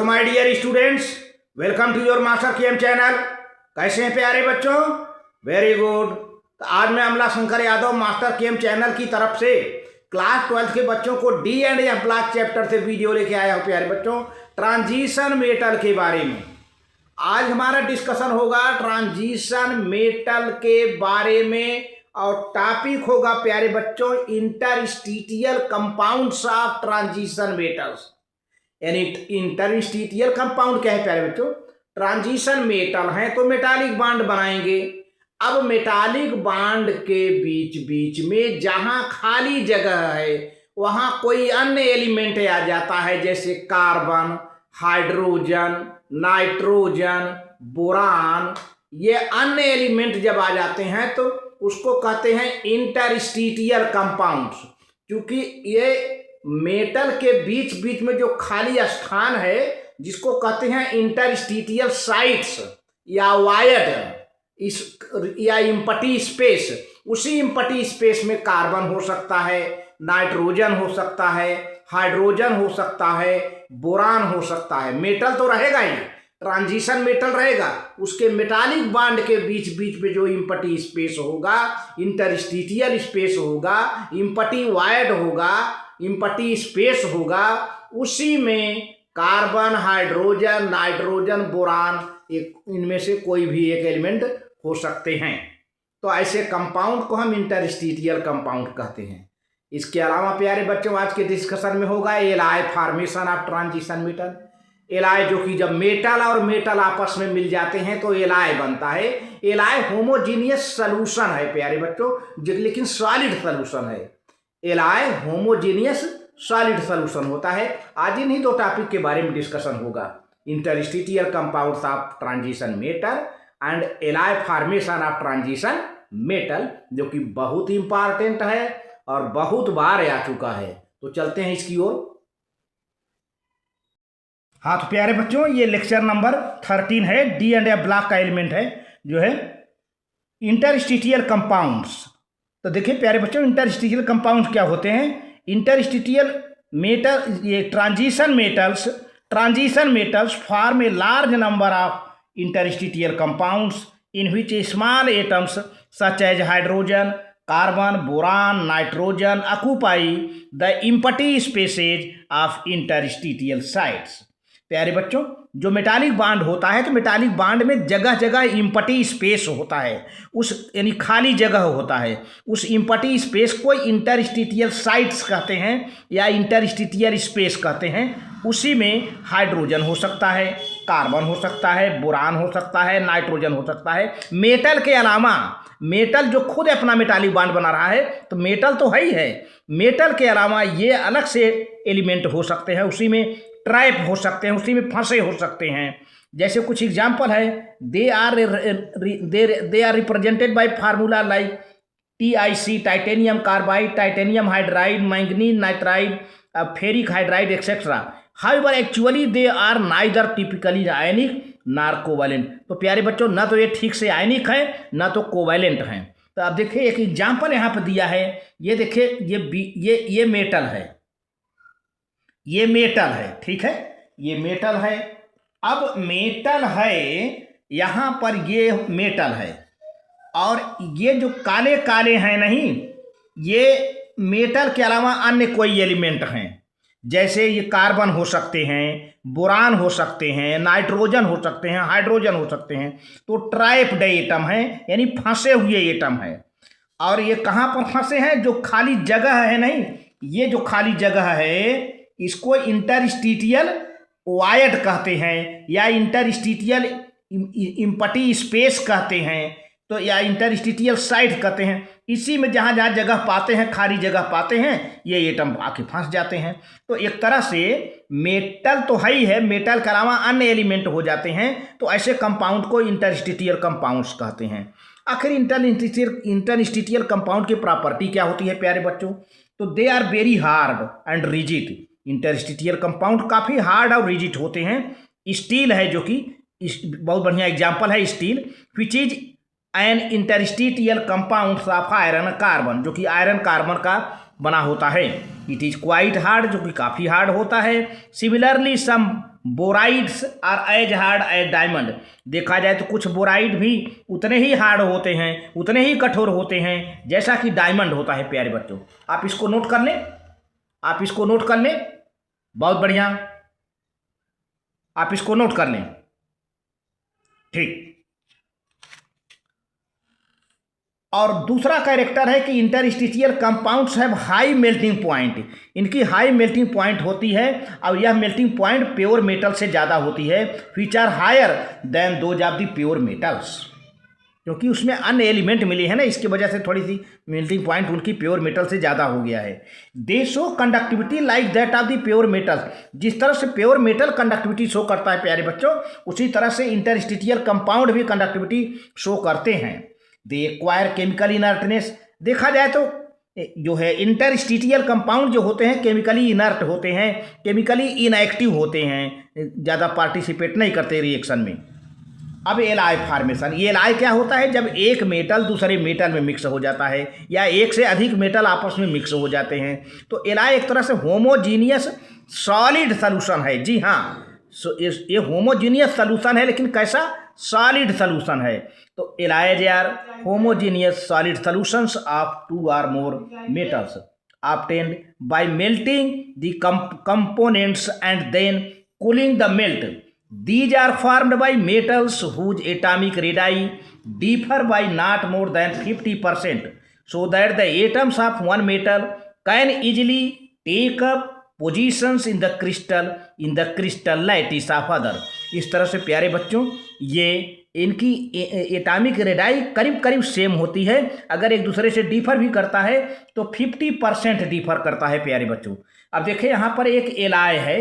My dear students, welcome to your Master KM channel. कैसे हैं प्यारे बच्चों? Very good. तो आज मैं Amla Shankar Yadav Master KM channel की तरफ से क्लास 12 के बच्चों को D and F block chapter से वीडियो लेके आया हूँ प्यारे बच्चों, ट्रांजिशन मेटल के बारे में। आज हमारा डिस्कशन होगा ट्रांजिशन मेटल के बारे में और टॉपिक होगा प्यारे बच्चों interstitial compounds of transition metals. यानी इंटरस्टिशियल कंपाउंड क्या है प्यारे बच्चों? ट्रांजिशन मेटल है तो मेटालिक बॉन्ड बनाएंगे। अब मेटालिक बॉन्ड के बीच बीच में जहां खाली जगह है वहां कोई अन्य एलिमेंट आ जाता है, जैसे कार्बन, हाइड्रोजन, नाइट्रोजन, बोरान। ये अन्य एलिमेंट जब आ जाते हैं तो उसको कहते हैं इंटरस्टिशियल कंपाउंड्स। क्योंकि ये मेटल के बीच बीच में जो खाली स्थान है जिसको कहते हैं इंटरस्टिशियल साइट्स या वायड या इम्पटी स्पेस, उसी इम्पटी स्पेस में कार्बन हो सकता है, नाइट्रोजन हो सकता है, हाइड्रोजन हो सकता है, बोरान हो सकता है। मेटल तो रहेगा ही, ट्रांजिशन मेटल रहेगा। उसके मेटालिक बॉन्ड के बीच बीच में जो इम्पटी स्पेस होगा, इंटरस्टिशियल स्पेस होगा, इम्पटी वायड होगा, इम्पटी स्पेस होगा, उसी में कार्बन, हाइड्रोजन, नाइट्रोजन, बोरान, इनमें से कोई भी एक एलिमेंट हो सकते हैं। तो ऐसे कंपाउंड को हम इंटरस्टिशियल कंपाउंड कहते हैं। इसके अलावा प्यारे बच्चों आज के डिस्कशन में होगा ally formation of transition metal. Ally जो कि जब मेटल और मेटल आपस में मिल जाते हैं तो एलाई बनता है। एलाई होमोजीनियस सॉल्यूशन है प्यारे बच्चों, लेकिन सॉलिड सॉल्यूशन है। एलाई होमोजीनियस सॉलिड सॉल्यूशन होता है। आज इन्हीं दो टॉपिक के बारे में डिस्कशन होगा, interstitial compounds of transition metal and ally formation of transition metal, जो कि बहुत इंपॉर्टेंट है और बहुत बार आ चुका है। तो चलते हैं इसकी ओर। हाँ तो प्यारे बच्चों ये लेक्चर नंबर 13 है, डी एंड एफ ब्लॉक का एलिमेंट है जो है इंटरस्टिशियल कंपाउंड्स। तो देखिए प्यारे बच्चों इंटरस्टिशियल कंपाउंड्स क्या होते हैं? इंटरस्टिशियल मेटल, ये transition metals form a large number of interstitial compounds in which small atoms such as hydrogen, carbon, boron, nitrogen occupy the empty spaces of interstitial sites. प्यारे बच्चों जो मेटालिक बॉन्ड होता है तो मेटालिक बॉन्ड में जगह जगह इम्पटी स्पेस होता है, उस यानी खाली जगह होता है। उस इम्पटी स्पेस को इंटरस्टिशियल साइट्स कहते हैं या इंटरस्टिशियल स्पेस कहते हैं। उसी में हाइड्रोजन हो सकता है, कार्बन हो सकता है, बोरान हो सकता है, नाइट्रोजन हो सकता है। मेटल के अलावा, मेटल जो खुद अपना मेटालिक बॉन्ड बना रहा है तो मेटल तो है ही है, मेटल के अलावा ये अलग से एलिमेंट हो सकते हैं, उसी में ट्रैप हो सकते हैं, उसी में फंसे हो सकते हैं। जैसे कुछ एग्जाम्पल है, they are represented by formula like TiC, titanium carbide, titanium hydride, manganese nitride, ferric hydride etcetera. However actually they are neither typically ionic nor covalent. तो प्यारे बच्चों ना तो ये ठीक से आयनिक है ना तो कोवैलेंट हैं। तो अब देखिए एक एग्जाम्पल यहाँ पर दिया है, ये देखिए ये मेटल है, ये मेटल है, ठीक है, ये मेटल है। अब मेटल है, यहाँ पर ये मेटल है और ये जो काले काले हैं नहीं, ये मेटल के अलावा अन्य कोई एलिमेंट हैं। जैसे ये कार्बन हो सकते हैं, बोरान हो सकते हैं, नाइट्रोजन हो सकते हैं, हाइड्रोजन हो सकते हैं। तो ट्राइप्ड एटम है, यानी फंसे हुए एटम है। और ये कहाँ पर फंसे हैं? जो खाली जगह है नहीं, ये जो खाली जगह है इसको इंटरस्टिशियल वायड कहते हैं या इंटरस्टिशियल इम्पटी स्पेस कहते हैं, तो या इंटरस्टिशियल साइट कहते हैं। इसी में जहाँ जहाँ जगह पाते हैं, खाली जगह पाते हैं, ये एटम आके फंस जाते हैं। तो एक तरह से मेटल तो है ही है, मेटल के अलावा अन्य एलिमेंट हो जाते हैं। तो ऐसे कंपाउंड को इंटरस्टिशियल कंपाउंड्स कहते हैं। आखिर इंटरस्टिशियल कंपाउंड की प्रॉपर्टी क्या होती है प्यारे बच्चों? तो they are very hard and rigid. Interstitial compound काफ़ी हार्ड और रिजिड होते हैं। स्टील है जो कि बहुत बढ़िया एग्जाम्पल है steel, which is an interstitial compound of iron carbon, जो कि आयरन कार्बन का बना होता है। इट इज़ क्वाइट हार्ड, जो कि काफ़ी हार्ड होता है। Similarly some borides are as hard as diamond. देखा जाए तो कुछ बोराइड भी उतने ही हार्ड होते हैं, उतने ही कठोर होते हैं जैसा कि डायमंड होता है प्यारे बच्चों। आप इसको नोट कर लें, आप इसको नोट कर लें, बहुत बढ़िया, आप इसको नोट कर लें। ठीक। और दूसरा कैरेक्टर है कि interstitial compounds have high melting point. इनकी हाई मेल्टिंग पॉइंट होती है और यह मेल्टिंग पॉइंट प्योर मेटल से ज़्यादा होती है, which are higher than those of the pure metals. क्योंकि उसमें अन्य एलिमेंट मिले हैं ना, इसकी वजह से थोड़ी सी मेल्टिंग पॉइंट उनकी प्योर मेटल से ज़्यादा हो गया है। दे show conductivity like that of the pure metal. जिस तरह से प्योर मेटल कंडक्टिविटी शो करता है प्यारे बच्चों, उसी तरह से इंटरस्टिशियल कंपाउंड भी कंडक्टिविटी शो करते हैं। दे एक्वायर केमिकल इनर्टनेस। देखा जाए तो जो है इंटरस्टिशियल कंपाउंड जो होते हैं केमिकली इनर्ट होते हैं, केमिकली इनएक्टिव होते हैं, ज़्यादा पार्टिसिपेट नहीं करते रिएक्शन में। अब एलाई फॉर्मेशन, ये एलाई क्या होता है? जब एक मेटल दूसरे मेटल में मिक्स हो जाता है या एक से अधिक मेटल आपस में मिक्स हो जाते हैं, तो एलाई एक तरह से होमोजीनियस सॉलिड सॉल्यूशन है। जी हाँ, ये होमोजीनियस सॉल्यूशन है, लेकिन कैसा? सॉलिड सॉल्यूशन है। तो alloys are homogeneous solid solutions of two or more metals obtained by melting the components and then cooling the melt. These are formed by metals whose atomic radii differ by not more than 50%, so that the atoms of one metal can easily take up positions in the crystal lattice of other. इस तरह से प्यारे बच्चों ये इनकी atomic radii करीब करीब same होती है। अगर एक दूसरे से डिफर भी करता है तो 50% डिफर करता है प्यारे बच्चों। अब देखिए यहाँ पर एक एलाई है,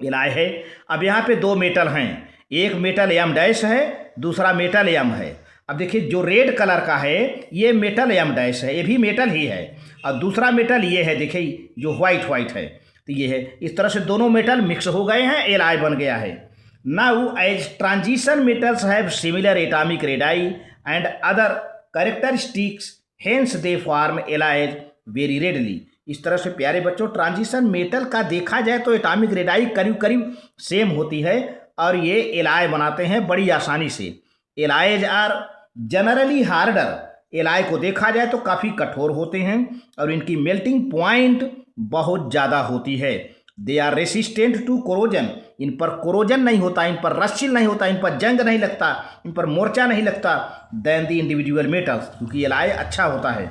एलाई है। अब यहाँ पे दो मेटल हैं, एक मेटल एम डैश है, दूसरा मेटल एम है। अब देखिए जो रेड कलर का है ये मेटल एम डैश है, ये भी मेटल ही है, और दूसरा मेटल ये है, देखिए जो वाइट है, तो ये है। इस तरह से दोनों मेटल मिक्स हो गए हैं, एलाई बन गया है। Now, as transition metals have similar atomic radii and other characteristics, hence they form alloys very readily. इस तरह से प्यारे बच्चों ट्रांजिशन मेटल का देखा जाए तो एटॉमिक रेडाई करीब करीब सेम होती है और ये एलाई बनाते हैं बड़ी आसानी से। Alloys are generally harder. Alloy को देखा जाए तो काफ़ी कठोर होते हैं और इनकी मेल्टिंग पॉइंट बहुत ज़्यादा होती है। They are resistant to corrosion. इन पर कोरोजन नहीं होता, इन पर रस्सिल नहीं होता, इन पर जंग नहीं लगता, इन पर मोर्चा नहीं लगता देन द इंडिविजुअल मेटल्स, क्योंकि एलाई अच्छा होता है।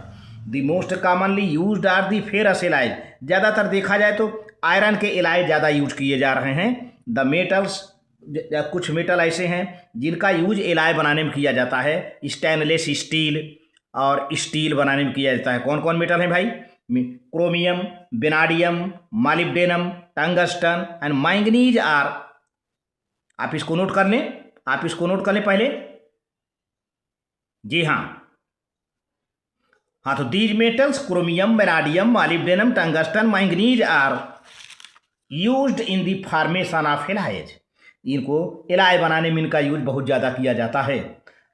The most commonly used are the ferrous alloys. ज़्यादातर देखा जाए तो आयरन के एलाई ज़्यादा यूज किए जा रहे हैं। द मेटल्स, कुछ मेटल ऐसे हैं जिनका यूज एलाई बनाने में किया जाता है। स्टेनलेस स्टील और स्टील बनाने में किया जाता है। कौन कौन मेटल है भाई? Chromium, vanadium, molybdenum, tungsten and manganese are. आप इसको नोट कर लें, आप इसको नोट कर लें पहले। जी हाँ, तो these metals chromium, vanadium, molybdenum, tungsten, manganese are used in the formation of alloys. इनको एलाई बनाने में इनका यूज बहुत ज़्यादा किया जाता है।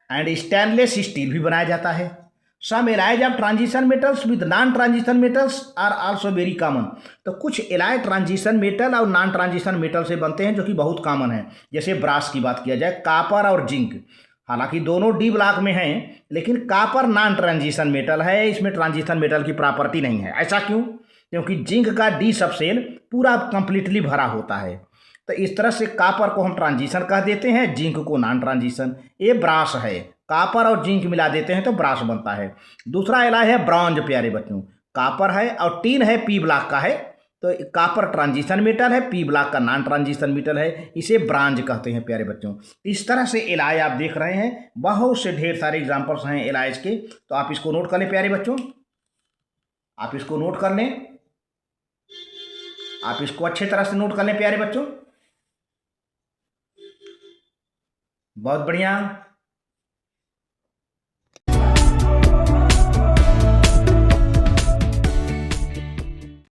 एंड स्टेनलेस स्टील भी बनाया जाता है। Some alloys of transition metals with non transition metals are also very common. तो कुछ एलाई ट्रांजिशन मेटल और नॉन ट्रांजिशन मेटल से बनते हैं जो कि बहुत कॉमन है। जैसे ब्रास की बात किया जाए, कापर और जिंक, हालांकि दोनों डी ब्लॉक में हैं, लेकिन कापर नॉन ट्रांजिशन मेटल है, इसमें ट्रांजिशन मेटल की प्रॉपर्टी नहीं है। ऐसा क्यों? क्योंकि जिंक का डी सबसेल पूरा कंप्लीटली भरा होता है। तो इस तरह से कापर को हम ट्रांजिशन कह देते हैं, जिंक को नॉन ट्रांजिशन। ये ब्रास है, कापर और जिंक मिला देते हैं तो ब्रास बनता है। दूसरा एलाई है ब्रॉन्ज प्यारे बच्चों। कापर है और टीन है, पी ब्लॉक का है, तो कापर ट्रांजिशन मेटल है, पी ब्लॉक का नॉन ट्रांजिशन मेटल है, इसे ब्रांज कहते हैं प्यारे बच्चों। इस तरह से एलाई आप देख रहे हैं, बहुत से ढेर सारे एग्जाम्पल्स हैं एलाइज के। तो आप इसको नोट कर लें प्यारे बच्चों, आप इसको नोट कर लें, आप इसको अच्छे तरह से नोट कर लें प्यारे बच्चों। बहुत बढ़िया।